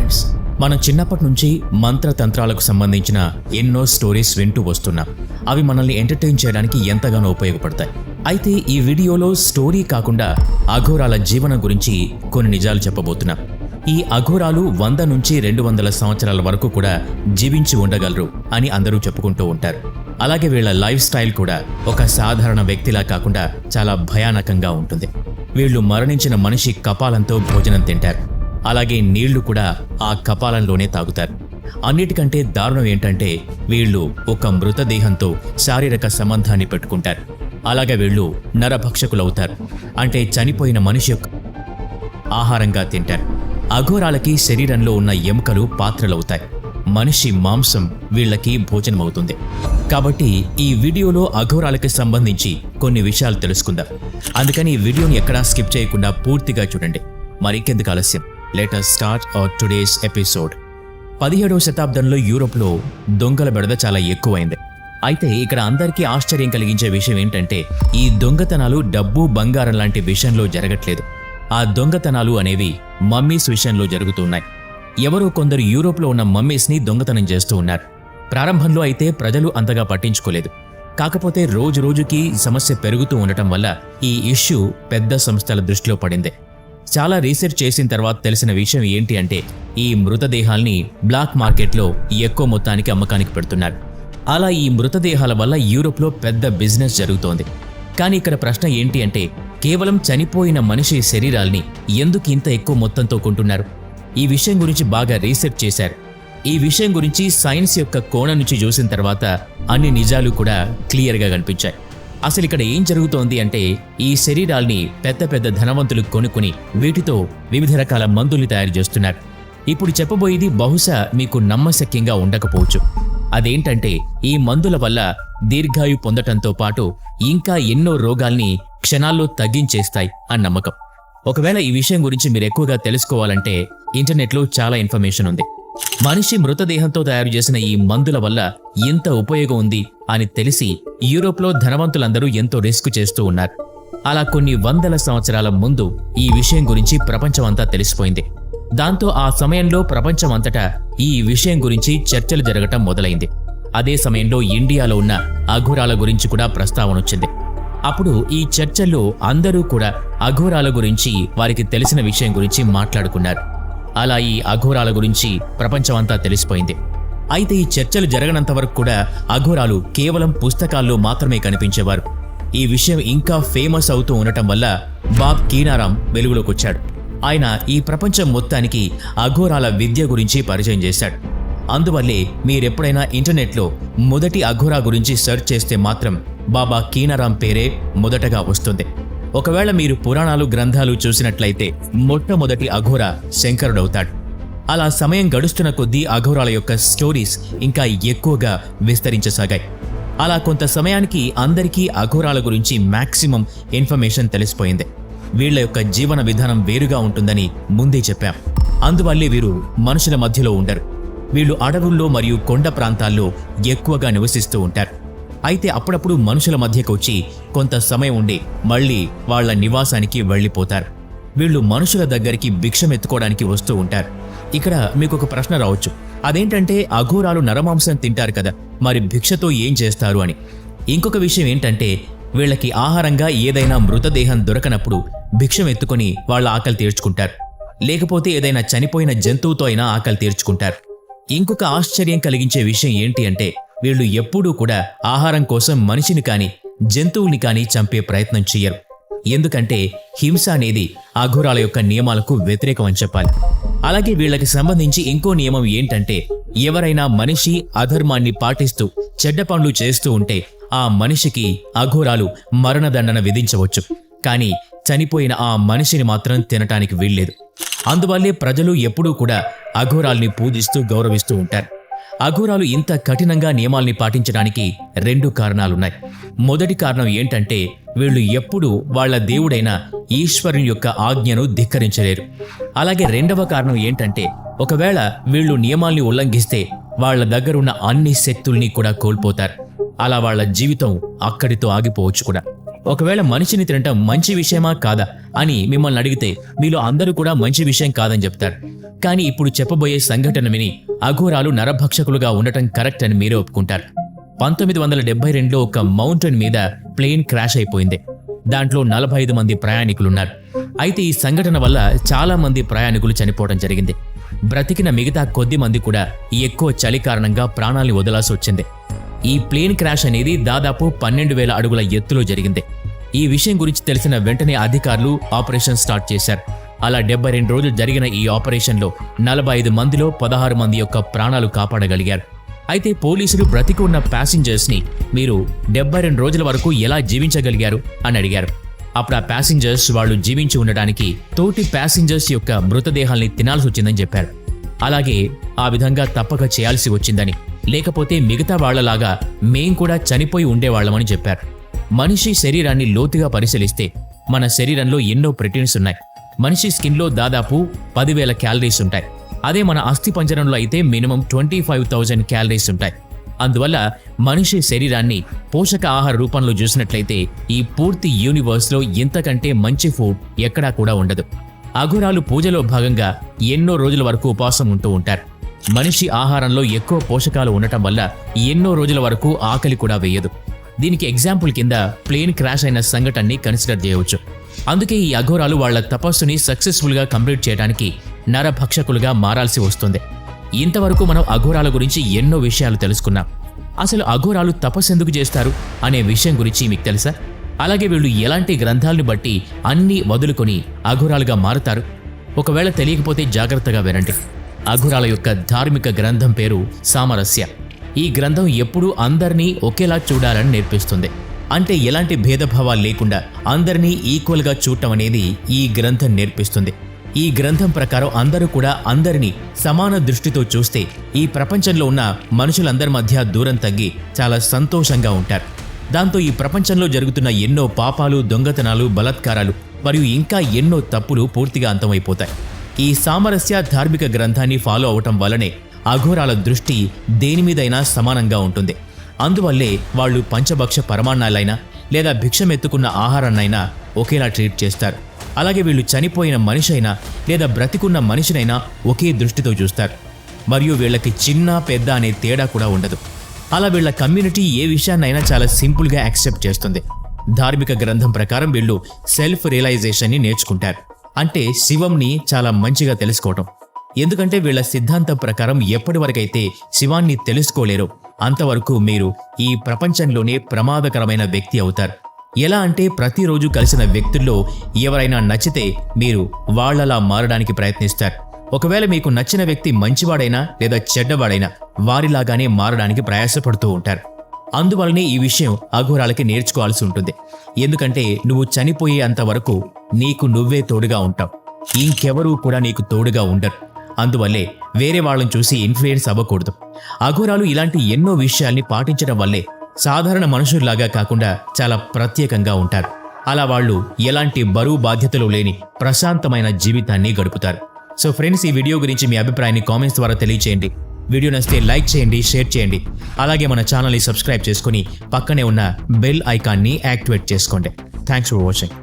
Friends, మనం చిన్నప్పటి నుంచి మంత్రతంత్రాలకు సంబంధించిన ఎన్నో స్టోరీస్ వింటూ వస్తున్నాం. అవి మనల్ని ఎంటర్టైన్ చేయడానికి ఎంతగానో ఉపయోగపడతాయి. అయితే ఈ వీడియోలో స్టోరీ కాకుండా అఘోరాల జీవనం గురించి కొన్ని నిజాలు చెప్పబోతున్నాం. ఈ అఘోరాలు 100 నుంచి 200 సంవత్సరాల వరకు కూడా జీవించి ఉండగలరు అని అందరూ చెప్పుకుంటూ ఉంటారు. అలాగే వీళ్ళ లైఫ్ స్టైల్ కూడా ఒక సాధారణ వ్యక్తిలా కాకుండా చాలా భయానకంగా ఉంటుంది. వీళ్ళు మరణించిన మనిషి కపాలంతో భోజనం తింటారు. అలాగే నీళ్లు కూడా ఆ కపాలంలోనే తాగుతారు. అన్నిటికంటే దారుణం ఏంటంటే వీళ్ళు ఒక మృతదేహంతో శారీరక సంబంధాన్ని పెట్టుకుంటారు. అలాగే వీళ్ళు నరభక్షకులవుతారు. అంటే చనిపోయిన మనిషి యొక్క ఆహారంగా తింటారు. అఘోరాలకి శరీరంలో ఉన్న ఎముకలు పాత్రలవుతాయి. మనిషి మాంసం వీళ్ళకి భోజనమవుతుంది. కాబట్టి ఈ వీడియోలో అఘోరాలకి సంబంధించి కొన్ని విషయాలు తెలుసుకుందాం. అందుకని ఈ వీడియోని ఎక్కడా స్కిప్ చేయకుండా పూర్తిగా చూడండి. మరికెందుకు ఆలస్యం, let us start our today's episode. 17వ శతాబ్దంలో యూరోప్లో దొంగల బెడద చాలా ఎక్కువైంది. అయితే ఇక్కడ అందరికీ ఆశ్చర్యం కలిగించే విషయం ఏంటంటే ఈ దొంగతనాలు డబ్బు, బంగారం లాంటి విషయంలో జరగట్లేదు. ఆ దొంగతనాలు అనేవి మమ్మీస్ విషయంలో జరుగుతున్నాయి. ఎవరో కొందరు యూరోప్లో ఉన్న మమ్మీస్ని దొంగతనం చేస్తూ ఉన్నారు. ప్రారంభంలో అయితే ప్రజలు అంతగా పట్టించుకోలేదు. కాకపోతే రోజు రోజుకి సమస్య పెరుగుతూ ఉండటం వల్ల ఈ ఇష్యూ పెద్ద సంస్థల దృష్టిలో పడింది. చాలా రీసెర్చ్ చేసిన తర్వాత తెలిసిన విషయం ఏంటి అంటే ఈ మృతదేహాల్ని బ్లాక్ మార్కెట్లో ఎక్కువ మొత్తానికి అమ్మకానికి పెడుతున్నారు. అలా ఈ మృతదేహాల వల్ల యూరోప్లో పెద్ద బిజినెస్ జరుగుతోంది. కానీ ఇక్కడ ప్రశ్న ఏంటి అంటే కేవలం చనిపోయిన మనిషి శరీరాల్ని ఎందుకు ఇంత ఎక్కువ మొత్తంతో కొంటున్నారు? ఈ విషయం గురించి బాగా రీసెర్చ్ చేశారు. ఈ విషయం గురించి సైన్స్ యొక్క కోణం నుంచి చూసిన తర్వాత అన్ని నిజాలు కూడా క్లియర్గా కనిపించాయి. అసలు ఇక్కడ ఏం జరుగుతోంది అంటే ఈ శరీరాల్ని పెద్ద పెద్ద ధనవంతులు కొనుక్కుని వీటితో వివిధ రకాల మందుల్ని తయారు చేస్తున్నారు. ఇప్పుడు చెప్పబోయేది బహుశా మీకు నమ్మశక్యంగా ఉండకపోవచ్చు. అదేంటంటే ఈ మందుల వల్ల దీర్ఘాయు పొందటంతో పాటు ఇంకా ఎన్నో రోగాల్ని క్షణాల్లో తగ్గించేస్తాయి అని నమ్మకం. ఒకవేళ ఈ విషయం గురించి మీరు ఎక్కువగా తెలుసుకోవాలంటే ఇంటర్నెట్లో చాలా ఇన్ఫర్మేషన్ ఉంది. మనిషి మృతదేహంతో తయారు చేసిన ఈ మందుల వల్ల ఎంత ఉపయోగం ఉంది అని తెలిసి యూరోప్లో ధనవంతులందరూ ఎంతో రిస్క్ చేస్తూ ఉన్నారు. అలా కొన్ని వందల సంవత్సరాల ముందు ఈ విషయం గురించి ప్రపంచమంతా తెలిసిపోయింది. దాంతో ఆ సమయంలో ప్రపంచం అంతటా ఈ విషయం గురించి చర్చలు జరగటం మొదలైంది. అదే సమయంలో ఇండియాలో ఉన్న అఘోరాల గురించి కూడా ప్రస్తావన వచ్చింది. అప్పుడు ఈ చర్చల్లో అందరూ కూడా అఘోరాల గురించి వారికి తెలిసిన విషయం గురించి మాట్లాడుకున్నారు. అలా ఈ అఘోరాల గురించి ప్రపంచమంతా తెలిసిపోయింది. అయితే ఈ చర్చలు జరగనంత వరకు కూడా అఘోరాలు కేవలం పుస్తకాల్లో మాత్రమే కనిపించేవారు. ఈ విషయం ఇంకా ఫేమస్ అవుతూ ఉండటం వల్ల బాబ్ కీనారాం వెలుగులోకి వచ్చాడు. ఆయన ఈ ప్రపంచం మొత్తానికి అఘోరాల విద్య గురించి పరిచయం చేశాడు. అందువల్లే మీరెప్పుడైనా ఇంటర్నెట్లో మొదటి అఘోరా గురించి సెర్చ్ చేస్తే మాత్రం బాబా కీనారాం పేరే మొదటగా వస్తుంది. ఒకవేళ మీరు పురాణాలు, గ్రంథాలు చూసినట్లయితే మొట్టమొదటి అఘోరా శంకరుడవుతాడు. అలా సమయం గడుస్తున్న కొద్దీ అఘోరాల యొక్క స్టోరీస్ ఇంకా ఎక్కువగా విస్తరించసాగాయి. అలా కొంత సమయానికి అందరికీ అఘోరాల గురించి మ్యాక్సిమం ఇన్ఫర్మేషన్ తెలిసిపోయింది. వీళ్ల యొక్క జీవన విధానం వేరుగా ఉంటుందని ముందే చెప్పాం. అందువల్లే వీరు మనుషుల మధ్యలో ఉండరు. వీళ్ళు అడవుల్లో మరియు కొండ ప్రాంతాల్లో ఎక్కువగా నివసిస్తూ ఉంటారు. అయితే అప్పుడప్పుడు మనుషుల మధ్యకు వచ్చి కొంత సమయం ఉండి మళ్ళీ వాళ్ల నివాసానికి వెళ్ళిపోతారు. వీళ్ళు మనుషుల దగ్గరికి భిక్షమెత్తుకోవడానికి వస్తూ ఉంటారు. ఇక్కడ మీకు ఒక ప్రశ్న రావచ్చు, అదేంటంటే అఘోరాలు నరమాంసం తింటారు కదా, మరి భిక్షతో ఏం చేస్తారు అని. ఇంకొక విషయం ఏంటంటే వీళ్ళకి ఆహారంగా ఏదైనా మృతదేహం దొరకనప్పుడు భిక్షమెత్తుకొని వాళ్ళ ఆకలి తీర్చుకుంటారు. లేకపోతే ఏదైనా చనిపోయిన జంతువుతో అయినా ఆకలి తీర్చుకుంటారు. ఇంకొక ఆశ్చర్యం కలిగించే విషయం ఏంటి అంటే వీళ్ళు ఎప్పుడూ కూడా ఆహారం కోసం మనిషిని కానీ జంతువుని కానీ చంపే ప్రయత్నం చెయ్యరు. ఎందుకంటే హింస అనేది అఘోరాల యొక్క నియమాలకు వ్యతిరేకం అని చెప్పాలి. అలాగే వీళ్ళకి సంబంధించి ఇంకో నియమం ఏంటంటే ఎవరైనా మనిషి అధర్మాన్ని పాటిస్తూ చెడ్డ పనులు చేస్తూ ఉంటే ఆ మనిషికి అఘోరాలు మరణదండన విధించవచ్చు. కానీ చనిపోయిన ఆ మనిషిని మాత్రం తినటానికి వీల్లేదు. అందువల్లే ప్రజలు ఎప్పుడూ కూడా అఘోరాల్ని పూజిస్తూ గౌరవిస్తూ ఉంటారు. అఘోరాలు ఇంత కఠినంగా నియమాల్ని పాటించడానికి 2 కారణాలున్నాయి. మొదటి కారణం ఏంటంటే వీళ్ళు ఎప్పుడూ వాళ్ల దేవుడైన ఈశ్వరుని యొక్క ఆజ్ఞను ధిక్కరించలేరు. అలాగే రెండవ కారణం ఏంటంటే ఒకవేళ వీళ్ళు నియమాల్ని ఉల్లంఘిస్తే వాళ్ల దగ్గరున్న అన్ని శక్తుల్ని కూడా కోల్పోతారు. అలా వాళ్ల జీవితం అక్కడితో ఆగిపోవచ్చు కూడా. ఒకవేళ మనిషిని తినటం మంచి విషయమా కాదా అని మిమ్మల్ని అడిగితే మీలో అందరూ కూడా మంచి విషయం కాదని చెప్తారు. కానీ ఇప్పుడు చెప్పబోయే సంఘటన విని అఘోరాలు నరభక్షకులుగా ఉండటం కరెక్ట్ అని మీరే ఒప్పుకుంటారు. 1972లో ఒక మౌంటైన్ మీద ప్లేన్ క్రాష్ అయిపోయింది. దాంట్లో 45 మంది ప్రయాణికులున్నారు. అయితే ఈ సంఘటన వల్ల చాలా మంది ప్రయాణికులు చనిపోవడం జరిగింది. బ్రతికిన మిగతా కొద్ది మంది కూడా ఎక్కువ చలి కారణంగా ప్రాణాల్ని వదలాల్సి వచ్చింది. ఈ ప్లేన్ క్రాష్ అనేది దాదాపు 12,000 అడుగుల ఎత్తులో జరిగింది. ఈ విషయం గురించి తెలిసిన వెంటనే అధికారులు ఆపరేషన్ స్టార్ట్ చేశారు. అలా 72 రోజులు జరిగిన ఈ ఆపరేషన్లో 45 మందిలో 16 మంది యొక్క ప్రాణాలు కాపాడగలిగారు. అయితే పోలీసులు బ్రతికి ఉన్న ప్యాసింజర్స్ని మీరు 72 రోజుల వరకు ఎలా జీవించగలిగారు అని అడిగారు. అప్పుడు ఆ ప్యాసింజర్స్ వాళ్ళు జీవించి ఉండడానికి తోటి ప్యాసింజర్స్ యొక్క మృతదేహాల్ని తినాల్సి వచ్చిందని చెప్పారు. అలాగే ఆ విధంగా తప్పక చేయాల్సి వచ్చిందని, లేకపోతే మిగతా వాళ్లలాగా మేం కూడా చనిపోయి ఉండేవాళ్లమని చెప్పారు. మనిషి శరీరాన్ని లోతుగా పరిశీలిస్తే మన శరీరంలో ఎన్నో ప్రోటీన్స్ ఉన్నాయి. మనిషి స్కిన్లో దాదాపు 10,000 క్యాలరీస్ ఉంటాయి. అదే మన అస్థిపంజరంలో అయితే మినిమం 25,000 క్యాలరీస్ ఉంటాయి. అందువల్ల మనిషి శరీరాన్ని పోషక ఆహార రూపంలో చూసినట్లయితే ఈ పూర్తి యూనివర్స్లో ఇంతకంటే మంచి ఫుడ్ ఎక్కడా కూడా ఉండదు. అఘోరాలు పూజలో భాగంగా ఎన్నో రోజుల వరకు ఉపవాసం ఉంటూ ఉంటారు. మనిషి ఆహారంలో ఎక్కువ పోషకాలు ఉండటం వల్ల ఎన్నో రోజుల వరకు ఆకలి కూడా వేయదు. దీనికి ఎగ్జాంపుల్ కింద ప్లేన్ క్రాష్ అయిన సంఘటనని కన్సిడర్ చేయవచ్చు. అందుకే ఈ అఘోరాలు వాళ్ల తపస్సుని సక్సెస్ఫుల్గా కంప్లీట్ చేయడానికి నరభక్షకులుగా మారాల్సి వస్తుంది. ఇంతవరకు మనం అఘోరాల గురించి ఎన్నో విషయాలు తెలుసుకున్నాం. అసలు అఘోరాలు తపస్సు ఎందుకు చేస్తారు అనే విషయం గురించి మీకు తెలుసా? అలాగే వీళ్ళు ఎలాంటి గ్రంథాలను బట్టి అన్నీ వదులుకొని అఘోరాలుగా మారుతారు? ఒకవేళ తెలియకపోతే జాగ్రత్తగా వినండి. అఘోరాల యొక్క ధార్మిక గ్రంథం పేరు సామరస్య. ఈ గ్రంథం ఎప్పుడూ అందరినీ ఒకేలా చూడాలని నేర్పిస్తుంది. అంటే ఎలాంటి భేదభావాలు లేకుండా అందరినీ ఈక్వల్గా చూడటం అనేది ఈ గ్రంథం నేర్పిస్తుంది. ఈ గ్రంథం ప్రకారం అందరూ కూడా అందరినీ సమాన దృష్టితో చూస్తే ఈ ప్రపంచంలో ఉన్న మనుషులందరి మధ్య దూరం తగ్గి చాలా సంతోషంగా ఉంటారు. దాంతో ఈ ప్రపంచంలో జరుగుతున్న ఎన్నో పాపాలు, దొంగతనాలు, బలాత్కారాలు మరియు ఇంకా ఎన్నో తప్పులు పూర్తిగా అంతమైపోతాయి. ఈ సామరస్య ధార్మిక గ్రంథాన్ని ఫాలో అవటం వల్లనే అఘోరాల దృష్టి దేనిమీదైనా సమానంగా ఉంటుంది. అందువల్లే వాళ్ళు పంచభక్ష పరమాన్నాలైనా లేదా భిక్షమెత్తుకున్న ఆహారాన్నైనా ఒకేలా ట్రీట్ చేస్తారు. అలాగే వీళ్ళు చనిపోయిన మనిషి అయినా లేదా బ్రతికున్న మనిషినైనా ఒకే దృష్టితో చూస్తారు. మరియు వీళ్ళకి చిన్న పెద్ద అనే తేడా కూడా ఉండదు. అలా వీళ్ళ కమ్యూనిటీ ఏ విషయాన్నైనా చాలా సింపుల్గా యాక్సెప్ట్ చేస్తుంది. ధార్మిక గ్రంథం ప్రకారం వీళ్ళు సెల్ఫ్ రియలైజేషన్ని నేర్చుకుంటారు. అంటే శివంని చాలా మంచిగా తెలుసుకోవటం. ఎందుకంటే వీళ్ళ సిద్ధాంతం ప్రకారం ఎప్పటి వరకైతే శివాన్ని తెలుసుకోలేరో అంతవరకు మీరు ఈ ప్రపంచంలోనే ప్రమాదకరమైన వ్యక్తి అవుతారు. ఎలా అంటే ప్రతిరోజు కలిసిన వ్యక్తుల్లో ఎవరైనా నచ్చితే మీరు వాళ్లలా మారడానికి ప్రయత్నిస్తారు. ఒకవేళ మీకు నచ్చిన వ్యక్తి మంచివాడైనా లేదా చెడ్డవాడైనా వారిలాగానే మారడానికి ప్రయాసపడుతూ ఉంటారు. అందువల్లనే ఈ విషయం అఘోరాలకి నేర్చుకోవాల్సి ఉంటుంది. ఎందుకంటే నువ్వు చనిపోయే అంతవరకు నీకు నువ్వే తోడుగా ఉంటావు. ఇంకెవరూ కూడా నీకు తోడుగా ఉండరు. అందువల్లే వేరే వాళ్ళని చూసి ఇన్ఫ్లుయెన్స్ అవ్వకూడదు. అఘోరాలు ఇలాంటి ఎన్నో విషయాల్ని పాటించడం వల్లే సాధారణ మనుషుల్లాగా కాకుండా చాలా ప్రత్యేకంగా ఉంటారు. అలా వాళ్ళు ఎలాంటి బరువు బాధ్యతలు లేని ప్రశాంతమైన జీవితాన్ని గడుపుతారు. సో ఫ్రెండ్స్, ఈ వీడియో గురించి మీ అభిప్రాయాన్ని కామెంట్స్ ద్వారా తెలియచేయండి. వీడియో నచ్చితే లైక్ చేయండి, షేర్ చేయండి. అలాగే మన ఛానల్ని సబ్స్క్రైబ్ చేసుకుని పక్కనే ఉన్న బెల్ ఐకాన్ని యాక్టివేట్ చేసుకోండి. Thanks for watching.